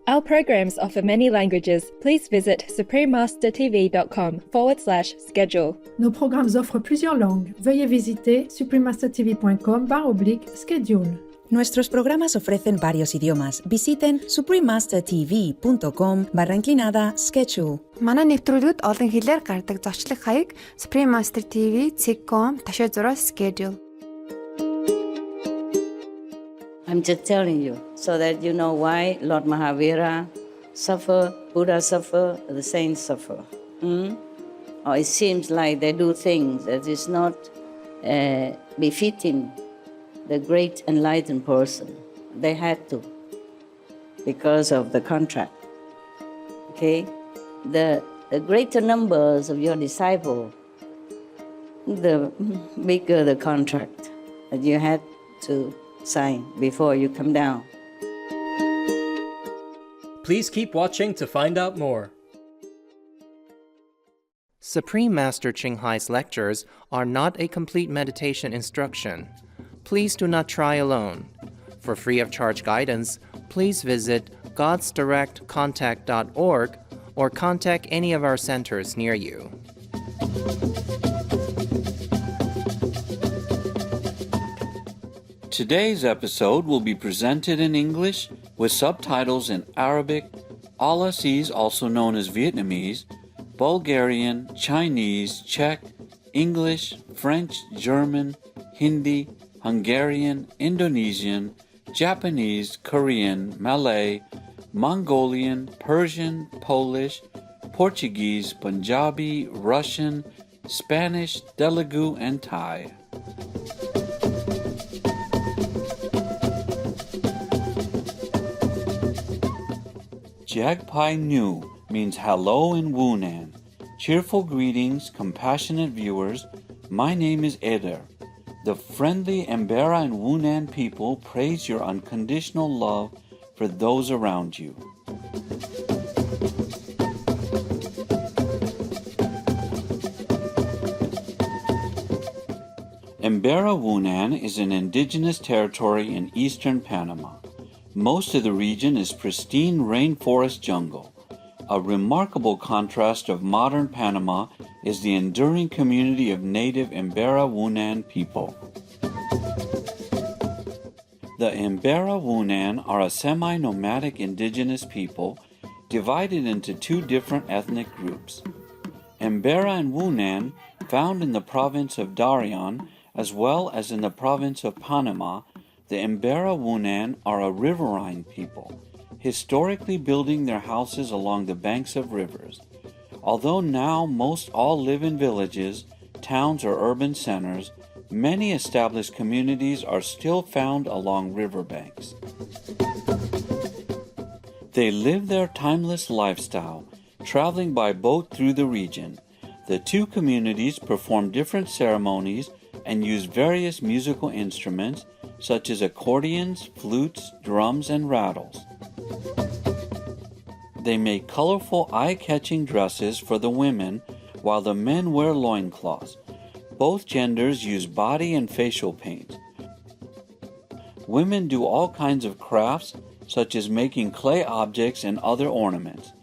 Our programs offer many languages. Please visit suprememastertv.com/schedule. Nos programmes offrent plusieurs langues. Veuillez visiter suprememastertv.com/schedule. Nuestros programas ofrecen varios idiomas. Visiten suprememastertv.com/schedule. Манай нэвтрүүлгүүд олон хэлээр гардаг зочлог хаяг suprememastertv.com/schedule. I'm just telling you so that you know why Lord Mahavira suffer, Buddha suffer, the saints suffer. Or it seems like they do things that is not befitting the great enlightened person. They had to because of the contract. Okay? The greater numbers of your disciples, the bigger the contract that you had to sign before you come down. Please keep watching to find out more. Supreme Master Ching Hai's lectures are not a complete meditation instruction. Please do not try alone. For free of charge guidance, please visit godsdirectcontact.org or contact any of our centers near you. Today's episode will be presented in English with subtitles in Arabic, Aulacese, also known as Vietnamese, Bulgarian, Chinese, Czech, English, French, German, Hindi, Hungarian, Indonesian, Japanese, Korean, Malay, Mongolian, Persian, Polish, Portuguese, Punjabi, Russian, Spanish, Telugu, and Thai. Jagpai Nu means hello in Wunan. Cheerful greetings, compassionate viewers. My name is Eder. The friendly Embera and Wunan people praise your unconditional love for those around you. Embera Wunan is an indigenous territory in eastern Panama. Most of the region is pristine rainforest jungle. A remarkable contrast of modern Panama is the enduring community of native Embera Wunan people. The Embera Wunan are a semi-nomadic indigenous people divided into two different ethnic groups. Embera and Wunan, found in the province of Darien as well as in the province of Panama, the Embera Wunan are a riverine people, historically building their houses along the banks of rivers. Although now most all live in villages, towns, or urban centers, many established communities are still found along riverbanks. They live their timeless lifestyle, traveling by boat through the region. The two communities perform different ceremonies and use various musical instruments such as accordions, flutes, drums, and rattles. They make colorful, eye-catching dresses for the women, while the men wear loincloths. Both genders use body and facial paint. Women do all kinds of crafts, such as making clay objects and other ornaments.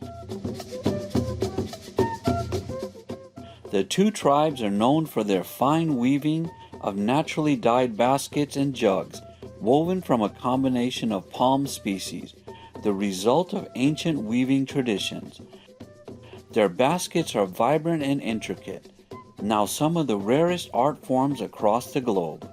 The two tribes are known for their fine weaving of naturally dyed baskets and jugs, woven from a combination of palm species, the result of ancient weaving traditions. Their baskets are vibrant and intricate, now some of the rarest art forms across the globe.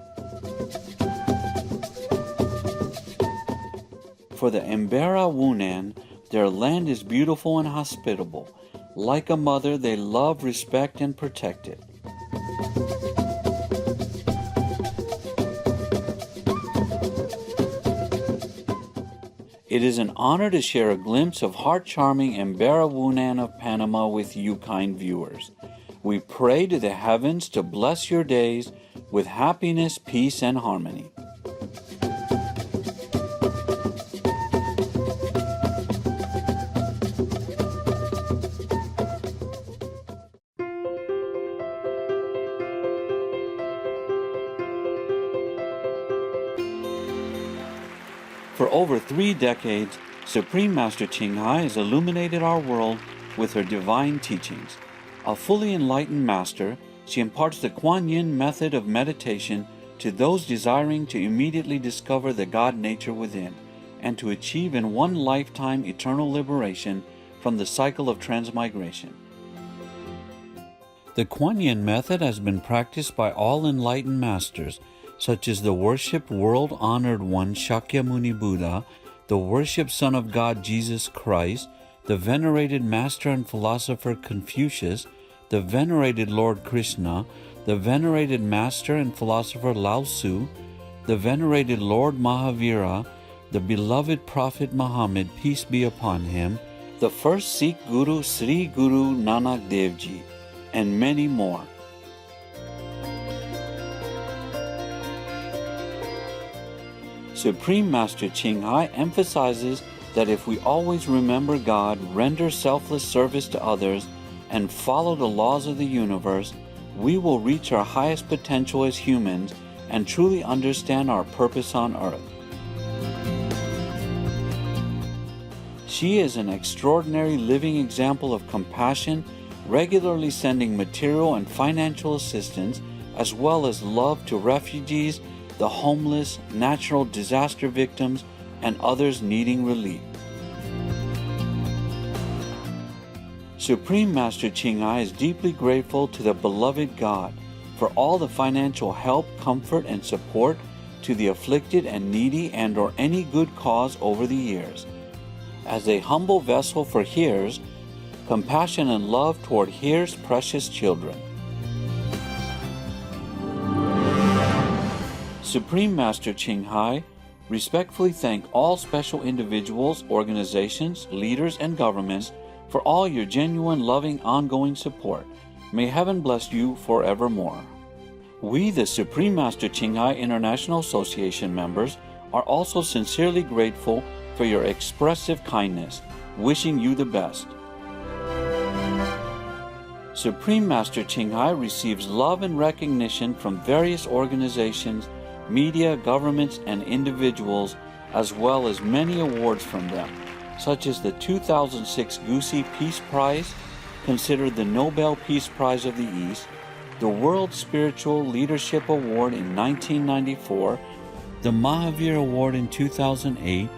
For the Embera Wunan, their land is beautiful and hospitable. Like a mother, they love, respect, and protect it. It is an honor to share a glimpse of heart-charming Embera Wunan of Panama with you, kind viewers. We pray to the heavens to bless your days with happiness, peace, and harmony. For over 3 decades, Supreme Master Ching Hai has illuminated our world with her divine teachings. A fully enlightened master, she imparts the Kuan Yin method of meditation to those desiring to immediately discover the God nature within and to achieve in one lifetime eternal liberation from the cycle of transmigration. The Kuan Yin method has been practiced by all enlightened masters, such as the worshipped world-honored one Shakyamuni Buddha, the worshipped Son of God Jesus Christ, the venerated master and philosopher Confucius, the venerated Lord Krishna, the venerated master and philosopher Lao Tzu, the venerated Lord Mahavira, the beloved Prophet Muhammad, peace be upon him, the first Sikh Guru Sri Guru Nanak Dev Ji, and many more. Supreme Master Ching Hai emphasizes that if we always remember God, render selfless service to others, and follow the laws of the universe, we will reach our highest potential as humans and truly understand our purpose on earth. She is an extraordinary living example of compassion, regularly sending material and financial assistance, as well as love to refugees, the homeless, natural disaster victims, and others needing relief. Supreme Master Ching Hai is deeply grateful to the beloved God for all the financial help, comfort, and support to the afflicted and needy and or any good cause over the years. As a humble vessel for Here's, compassion and love toward Here's precious children. Supreme Master Ching Hai respectfully thank all special individuals, organizations, leaders, and governments for all your genuine, loving, ongoing support. May heaven bless you forevermore. We, the Supreme Master Ching Hai International Association members, are also sincerely grateful for your expressive kindness, wishing you the best. Supreme Master Ching Hai receives love and recognition from various organizations, media, governments, and individuals, as well as many awards from them, such as the 2006 Gusi Peace Prize, considered the Nobel Peace Prize of the East, the World Spiritual Leadership Award in 1994, the Mahavir Award in 2008,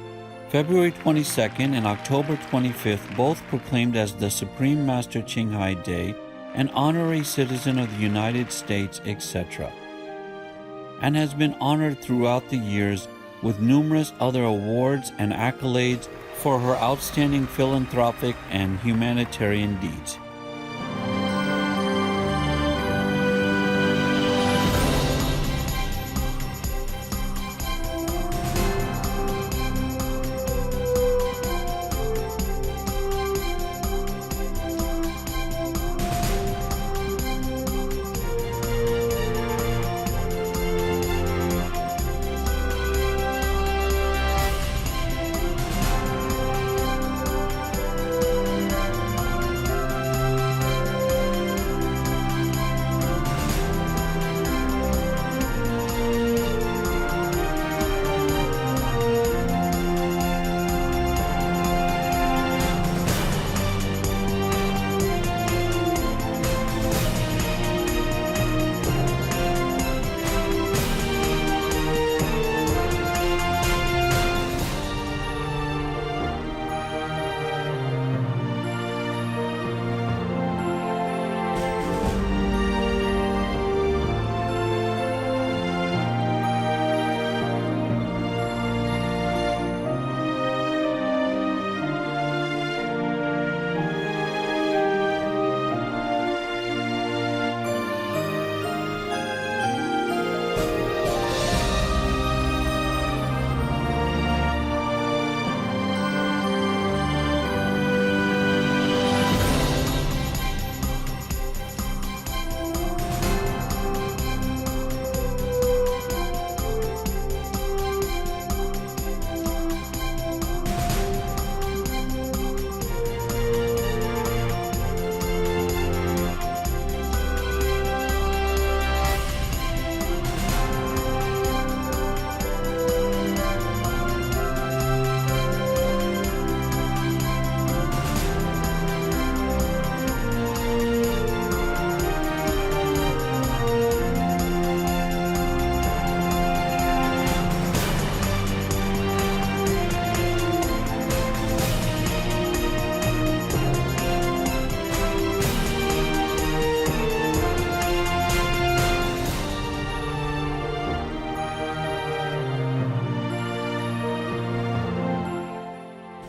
February 22nd and October 25th both proclaimed as the Supreme Master Ching Hai Day, an honorary citizen of the United States, etc., and has been honored throughout the years with numerous other awards and accolades for her outstanding philanthropic and humanitarian deeds.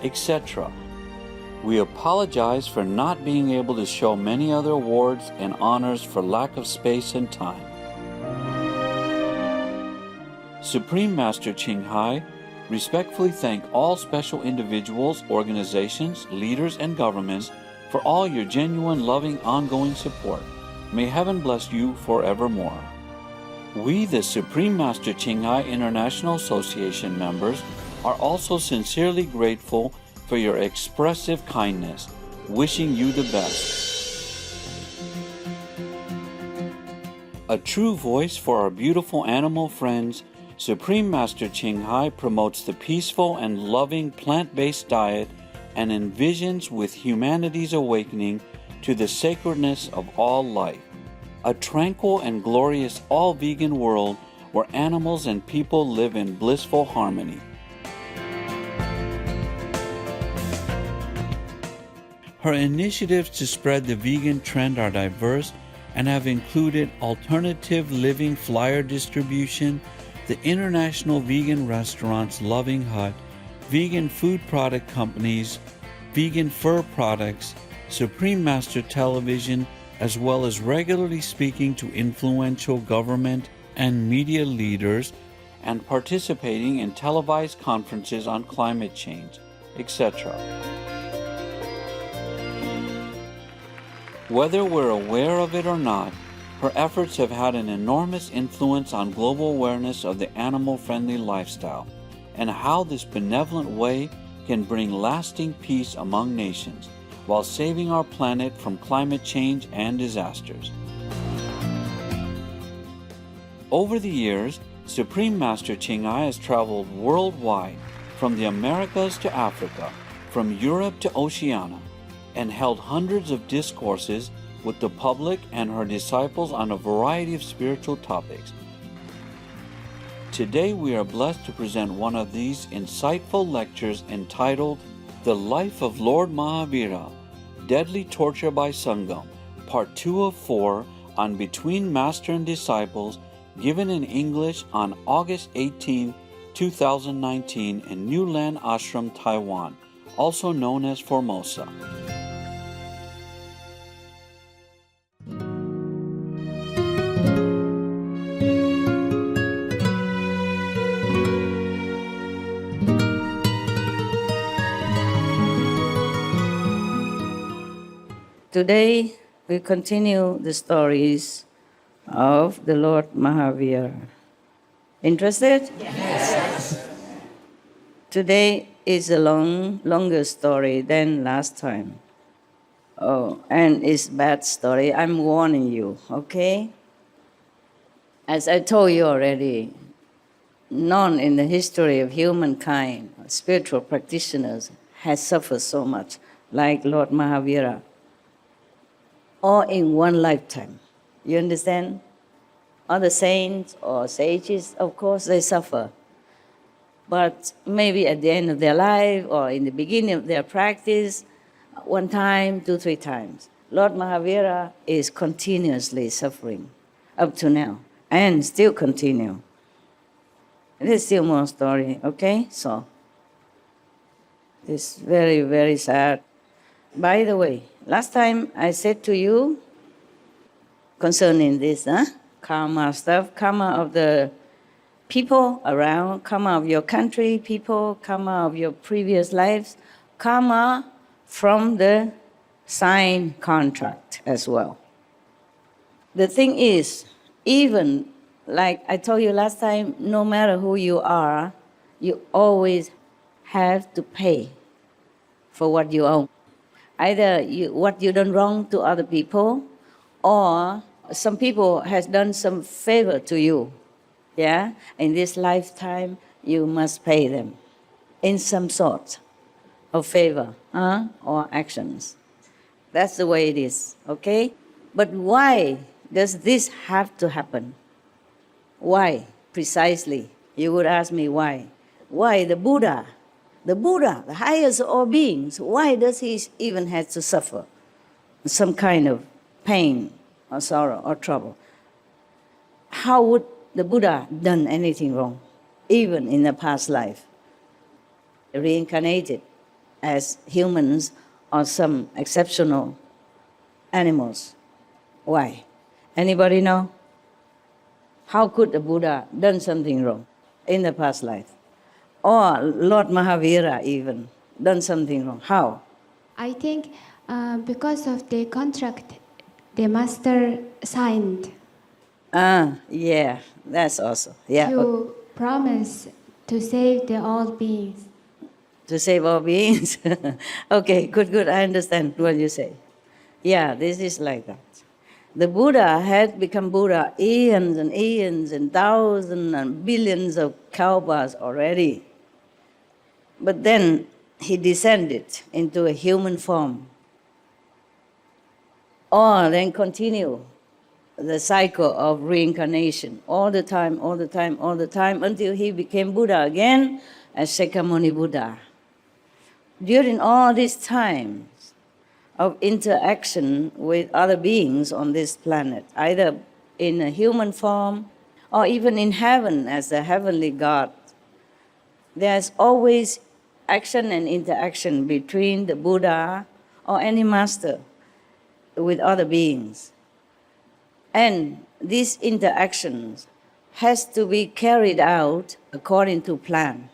etc. We apologize for not being able to show many other awards and honors for lack of space and time. Supreme Master Ching Hai respectfully thank all special individuals, organizations, leaders, and governments for all your genuine, loving, ongoing support. May heaven bless you forevermore. We, the Supreme Master Ching Hai International Association members, are also sincerely grateful for your expressive kindness, wishing you the best. A true voice for our beautiful animal friends, Supreme Master Ching Hai promotes the peaceful and loving plant-based diet and envisions with humanity's awakening to the sacredness of all life, a tranquil and glorious all-vegan world where animals and people live in blissful harmony. Her initiatives to spread the vegan trend are diverse and have included alternative living flyer distribution, the international vegan restaurants Loving Hut, vegan food product companies, vegan fur products, Supreme Master Television, as well as regularly speaking to influential government and media leaders and participating in televised conferences on climate change, etc. Whether we're aware of it or not, her efforts have had an enormous influence on global awareness of the animal-friendly lifestyle and how this benevolent way can bring lasting peace among nations while saving our planet from climate change and disasters. Over the years, Supreme Master Ching Hai has traveled worldwide, from the Americas to Africa, from Europe to Oceania, and held hundreds of discourses with the public and her disciples on a variety of spiritual topics. Today we are blessed to present one of these insightful lectures entitled The Life of Lord Mahavira, Deadly Torture by Sangam, Part 2 of 4 on Between Master and Disciples, given in English on August 18, 2019 in New Land Ashram, Taiwan, also known as Formosa. Today, we continue the stories of the Lord Mahavira. Interested? Yes. Today is a longer story than last time. Oh, and it's bad story. I'm warning you, okay? As I told you already, none in the history of humankind, spiritual practitioners, has suffered so much like Lord Mahavira, all in one lifetime. You understand? Other saints or sages, of course, they suffer. But maybe at the end of their life or in the beginning of their practice, one time, 2, 3 times. Lord Mahavira is continuously suffering up to now and still continue. There's still more story, okay? So, it's very, very sad. By the way, last time I said to you concerning this karma stuff, karma of the people around, karma of your country, people, karma of your previous lives, karma from the signed contract as well. The thing is, even like I told you last time, no matter who you are, you always have to pay for what you own. Either what you done wrong to other people, or some people has done some favor to you. Yeah? In this lifetime, you must pay them in some sort of favor or actions. That's the way it is, okay? But why does this have to happen? Why, precisely? You would ask me why. Why the Buddha, the highest of all beings, why does he even have to suffer some kind of pain or sorrow or trouble? How would the Buddha done anything wrong, even in the past life? Reincarnated as humans or some exceptional animals. Why? Anybody know? How could the Buddha done something wrong in the past life? Or Lord Mahavira even done something wrong? How? I think because of the contract the master signed Yeah, that's also. Yeah, to promise to save the all beings. to save all beings. Okay, good. I understand what you say. Yeah, this is like that. The Buddha had become Buddha eons and thousands and billions of kalpas already. But then he descended into a human form. Or then continue the cycle of reincarnation all the time, until he became Buddha again as Shakyamuni Buddha. During all these times of interaction with other beings on this planet, either in a human form or even in heaven as a heavenly God, there's always action and interaction between the Buddha or any master with other beings. And these interactions has to be carried out according to plan.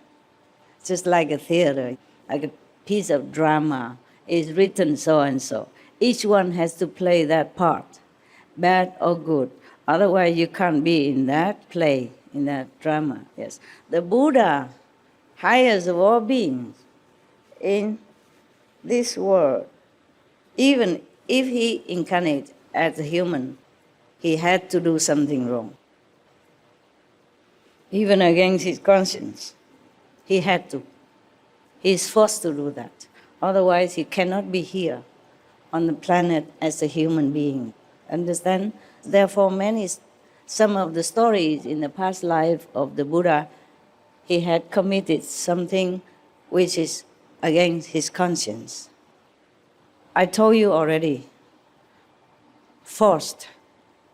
Just like a theater, like a piece of drama is written so and so. Each one has to play that part, bad or good. Otherwise you can't be in that play, in that drama. Yes. The Buddha, highest of all beings in this world, even if he incarnated as a human, he had to do something wrong. Even against his conscience, he had to. He is forced to do that. Otherwise, he cannot be here on the planet as a human being. Understand? Therefore, some of the stories in the past life of the Buddha, he had committed something which is against his conscience. I told you already, forced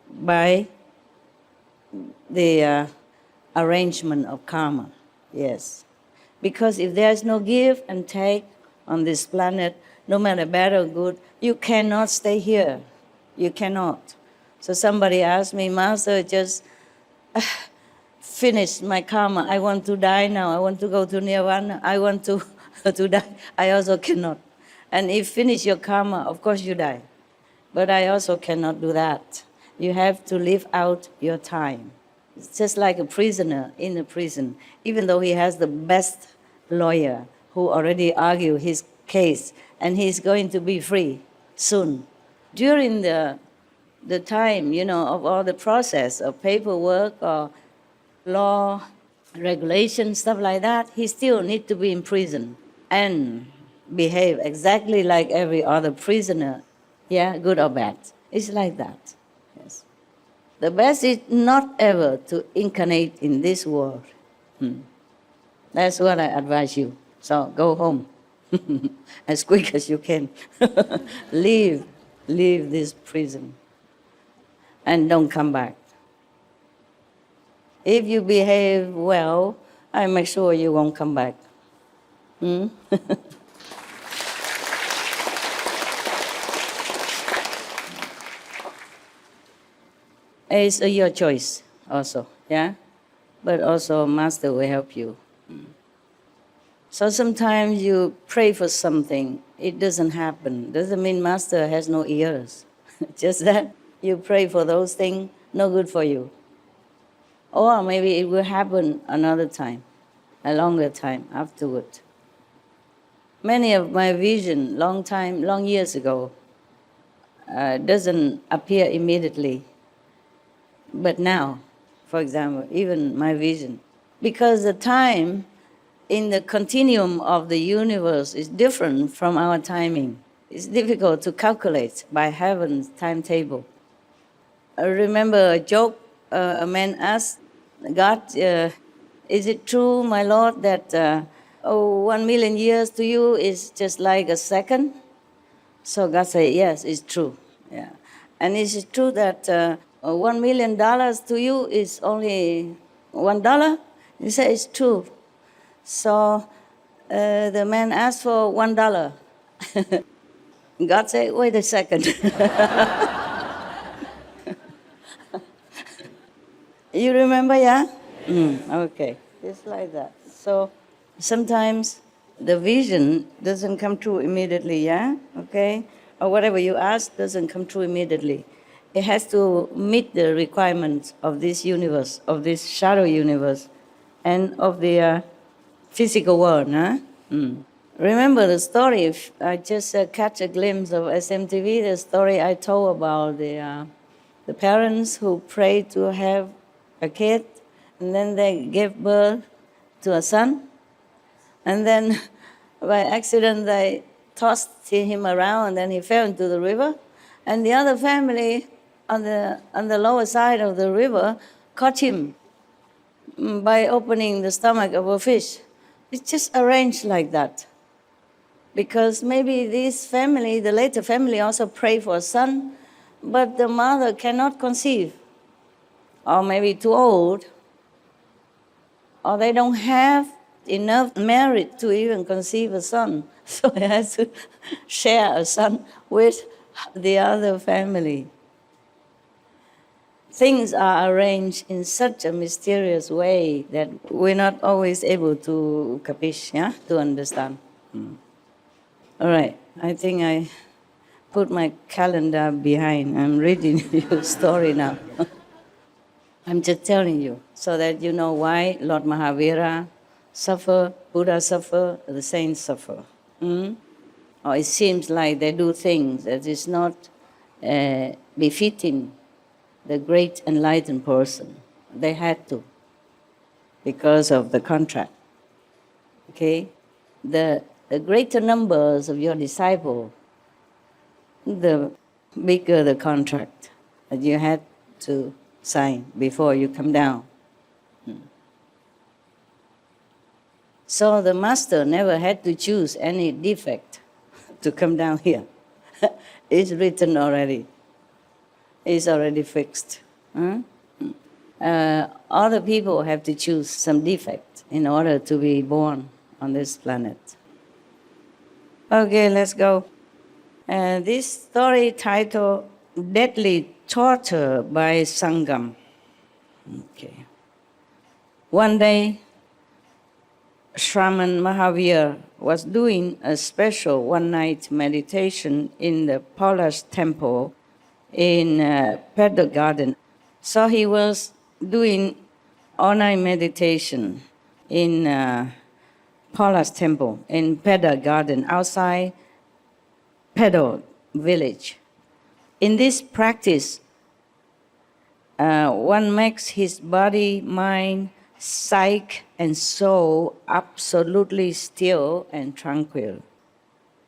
by the arrangement of karma, yes. Because if there's no give and take on this planet, no matter bad or good, you cannot stay here. You cannot. So somebody asked me, Master, just finish my karma. I want to die now. I want to go to Nirvana. I want to die. I also cannot. And if finish your karma, of course you die. But I also cannot do that. You have to live out your time. It's just like a prisoner in a prison. Even though he has the best lawyer who already argued his case, and he's going to be free soon. During the time, of all the process of paperwork or law, regulation, stuff like that, he still needs to be in prison and behave exactly like every other prisoner. Yeah, good or bad. It's like that. Yes. The best is not ever to incarnate in this world. That's what I advise you. So go home as quick as you can. Leave this prison and don't come back. If you behave well, I make sure you won't come back. It's your choice also, yeah? But also Master will help you. So sometimes you pray for something, it doesn't happen. Doesn't mean Master has no ears. Just that you pray for those things, no good for you. Or maybe it will happen another time, a longer time afterward. Many of my vision, long years ago, doesn't appear immediately. But now, for example, even my vision, because the time in the continuum of the universe is different from our timing. It's difficult to calculate by heaven's timetable. I remember a joke, a man asked God, is it true, my Lord, that 1 million years to you is just like a second? So God said, yes, it's true. Yeah. And is it true that $1 million to you is only $1? He said, it's true. So the man asked for $1. God said, wait a second. You remember, yeah? Okay, just like that. So sometimes the vision doesn't come true immediately, yeah? Okay? Or whatever you ask doesn't come true immediately. It has to meet the requirements of this universe, of this shadow universe, and of the physical world, huh? Remember the story, if I just catch a glimpse of SMTV, the story I told about the parents who prayed to have a kid, and then they gave birth to a son, and then by accident they tossed him around, and then he fell into the river, and the other family on the lower side of the river caught him by opening the stomach of a fish. It's just arranged like that. Because maybe this family, the later family, also prayed for a son, but the mother cannot conceive, or maybe too old, or they don't have enough merit to even conceive a son. So he has to share a son with the other family. Things are arranged in such a mysterious way that we're not always able to capiche, yeah? To understand. All right, I think I put my calendar behind. I'm reading your story now. I'm just telling you so that you know why Lord Mahavira suffer, Buddha suffer, the saints suffer. Or it seems like they do things that is not befitting the great enlightened person. They had to because of the contract. Okay? The greater numbers of your disciples, the bigger the contract that you had to sign before you come down. So the master never had to choose any defect to come down here. It's written already. It's already fixed. Other people have to choose some defect in order to be born on this planet. Okay, let's go. This story titled Deadly Torture by Sangam. Okay. One day, Shraman Mahavir was doing a special one-night meditation in the Palace Temple in Pedder Garden. So he was doing all-night meditation in Palace Temple in Pedder Garden outside Pedder village. In this practice, one makes his body, mind, psyche, and soul absolutely still and tranquil.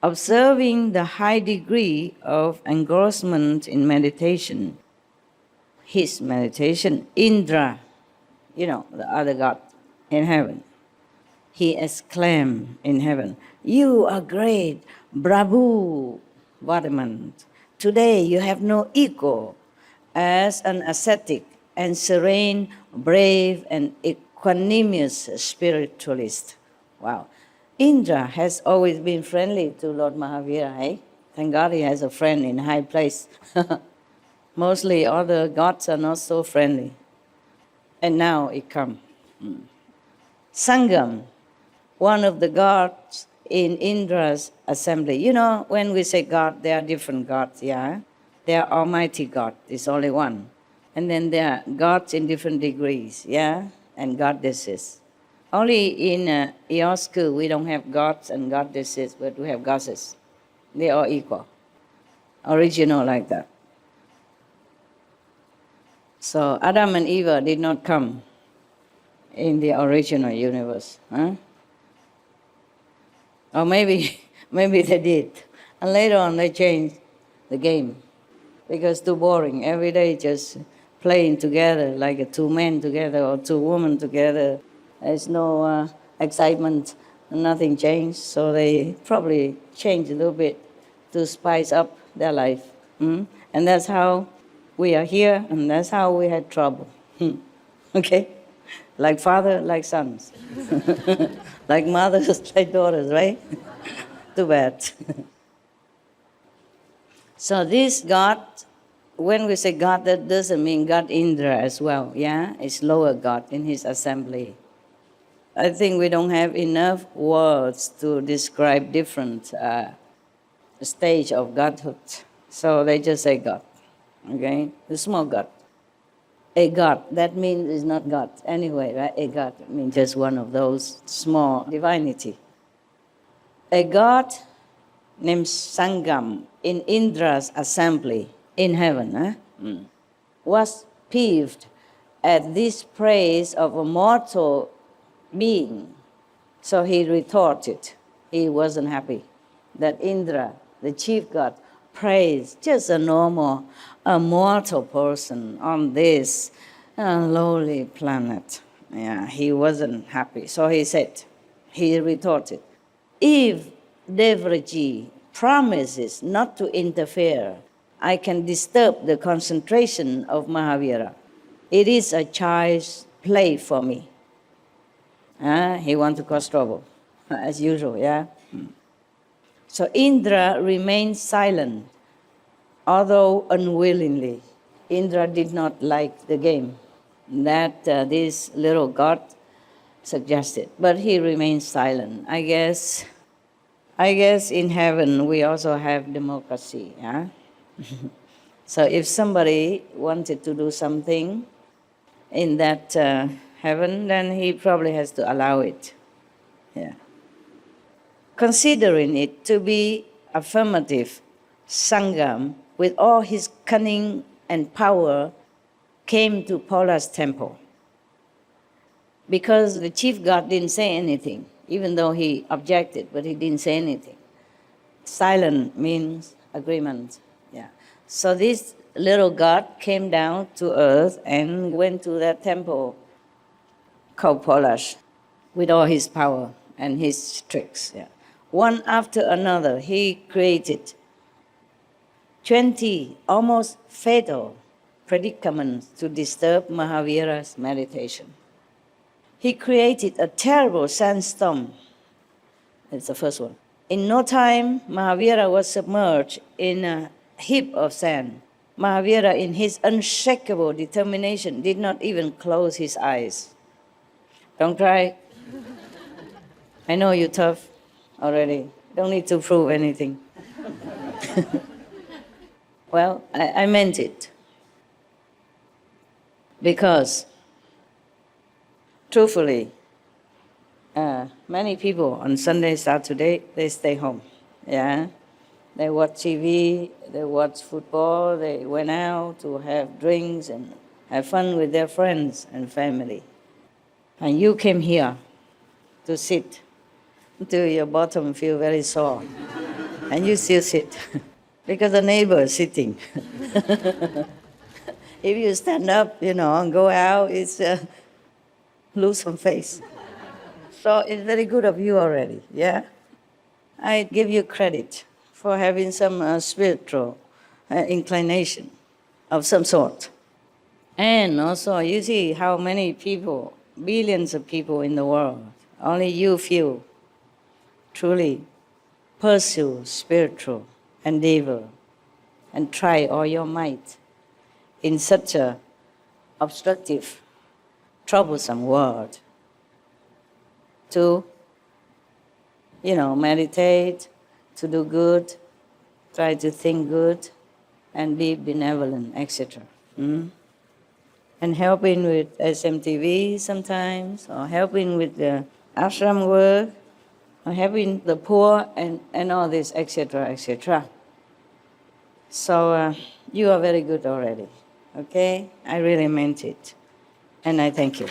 Observing the high degree of engrossment in meditation, his meditation, Indra, the other god in heaven, he exclaimed in heaven, "You are great, Prabhu Vardhaman. Today you have no equal as an ascetic and serene, brave, and equanimous spiritualist." Wow. Indra has always been friendly to Lord Mahavira, eh? Thank God he has a friend in high place. Mostly other gods are not so friendly. And now it comes. Sangam, one of the gods in Indra's assembly. When we say God, there are different gods, yeah? There are Almighty God, it's only one. And then there are gods in different degrees, yeah? And goddesses. Only in your school, we don't have gods and goddesses, but we have goddesses. They are equal. Original like that. So Adam and Eve did not come in the original universe. Huh? Or maybe they did. And later on they changed the game because too boring. Every day just playing together like two men together or two women together. There's no excitement, nothing changed. So they probably changed a little bit to spice up their life. And that's how we are here, and that's how we had trouble. Okay? Like father, like sons. Like mothers, like daughters, right? Too bad. So this God, when we say God, that doesn't mean God Indra as well, yeah? It's lower God in his assembly. I think we don't have enough words to describe different stage of Godhood. So they just say God, okay? The small God. A God, that means it's not God anyway, right? A God means just one of those small divinity. A God named Sangam in Indra's assembly in heaven was peeved at this praise of a mortal being. So he retorted. He wasn't happy that Indra, the chief god, praised just a mortal person on this lowly planet. Yeah, he wasn't happy. So he retorted, if Devraji promises not to interfere, I can disturb the concentration of Mahavira. It is a child's play for me. He wants to cause trouble, as usual, yeah? So Indra remained silent, although unwillingly. Indra did not like the game that this little god suggested, but he remained silent. I guess in heaven we also have democracy, yeah? So if somebody wanted to do something in that heaven, then he probably has to allow it, yeah. Considering it to be affirmative, Sangam, with all his cunning and power, came to Pola's temple. Because the chief god didn't say anything, even though he objected, but he didn't say anything. Silent means agreement, yeah. So this little god came down to earth and went to that temple called Polash with all his power and his tricks, yeah. One after another, he created 20 almost fatal predicaments to disturb Mahavira's meditation. He created a terrible sandstorm. That's the first one. In no time, Mahavira was submerged in a heap of sand. Mahavira, in his unshakable determination, did not even close his eyes. Don't try. I know you're tough already. Don't need to prove anything. Well, I meant it. Because, truthfully, many people on Sunday, Saturday, they stay home. Yeah? They watch TV, they watch football, they went out to have drinks and have fun with their friends and family. And you came here to sit until your bottom feel very sore. And you still sit because the neighbor is sitting. If you stand up, and go out, it's lose some face. So it's very good of you already, yeah? I give you credit for having some spiritual inclination of some sort. And also, you see how many people, billions of people in the world, only you few truly pursue spiritual endeavor and try all your might in such a obstructive, troublesome world to, meditate, to do good, try to think good, and be benevolent, etc. And helping with SMTV sometimes, or helping with the ashram work, or helping the poor, and all this, etc., etc. So you are very good already, okay? I really meant it, and I thank you.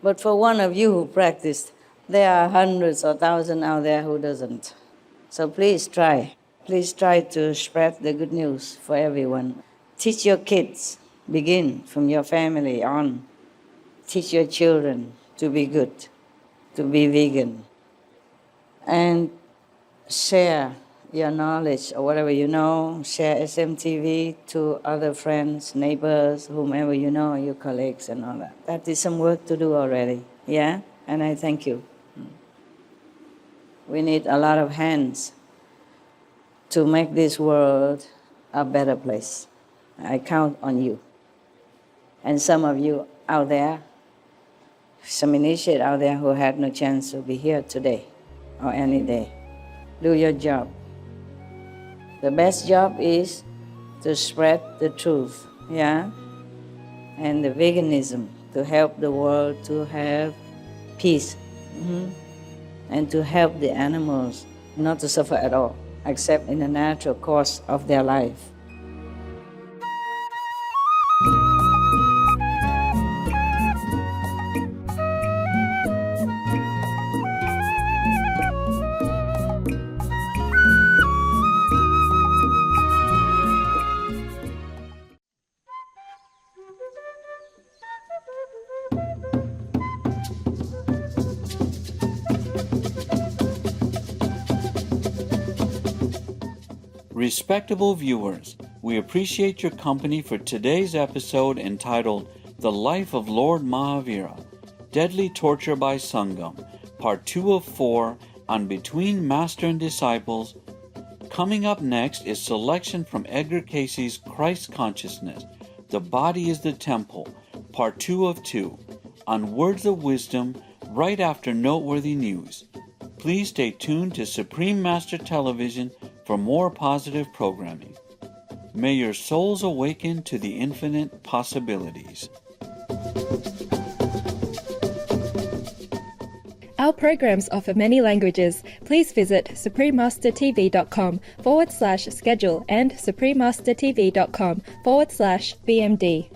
But for one of you who practiced, there are hundreds or thousands out there who doesn't. So please try. Please try to spread the good news for everyone. Teach your kids, begin from your family on. Teach your children to be good, to be vegan. And share your knowledge or whatever you know, share SMTV to other friends, neighbors, whomever you know, your colleagues and all that. That is some work to do already, yeah? And I thank you. We need a lot of hands to make this world a better place. I count on you. And some of you out there, some initiates out there who had no chance to be here today or any day, do your job. The best job is to spread the truth, yeah? And the veganism, to help the world to have peace. And to help the animals not to suffer at all, except in the natural course of their life. Respectable viewers, we appreciate your company for today's episode entitled The Life of Lord Mahavira, Deadly Torture by Sangam, Part 2 of 4 on Between Master and Disciples. Coming up next is selection from Edgar Cayce's Christ Consciousness, The Body is the Temple, Part 2 of 2, on Words of Wisdom right after noteworthy news. Please stay tuned to Supreme Master Television for more positive programming. May your souls awaken to the infinite possibilities. Our programs offer many languages. Please visit suprememastertv.com/schedule and suprememastertv.com/BMD.